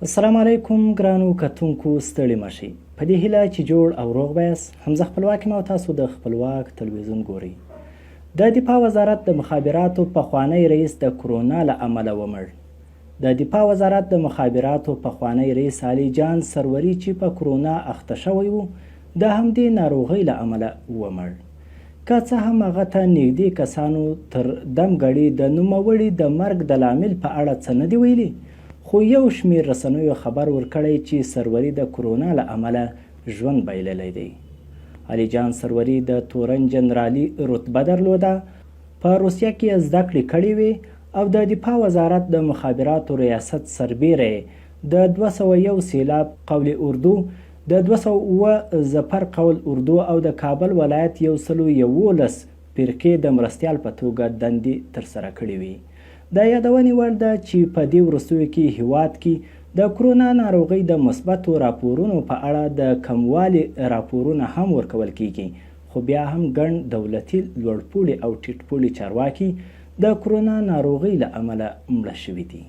السلام علیکم ګرانو کتونکو، ستړي مشئ. په دې هیله چې جوړ او روغ به یاست. حمزه خپلواک یم او تاسو د خپلواک تلویزیون ګورئ. د دفاع وزارت د مخابراتو پخوانی رئیس د کرونا له امله ومړ. د دفاع وزارت د مخابراتو پخوانی رئیس علي جان سروری چې په کرونا اخته شوی و، د همدې ناروغۍ له امله ومړ. که څه هم هغه ته نږدې کسانو تر دم ګړي د نوموړي د مرګ د لامل په اړه څه نه دي ویلي، خو یو شمېر رسنیو خبر ورکړی چې سروری د کرونا له امله ژوند بایللی دی. علي جان سروری د تورن جنرالي رتبه درلوده، په روسیه کې زده کړې کړې وې او د دفاع وزارت د مخابراتو ریاست سربیره د 201 سیلاب قول اردو، د 207 ظفر قول اردو او د کابل ولایت 111 فرقې د مرستیال په توګه دندې ترسره کړې وې. د یادونې وړ ده چې په دې وروستیو کې هیواد کې د کرونا ناروغۍ د مثبتو راپورونو په اړه د کموالي راپورونه هم ورکول کیږي، خو بیا هم ګڼ دولتي لوړپوړي او ټیټپوړي چارواکي د کرونا ناروغۍ له امله مړه شوي دي.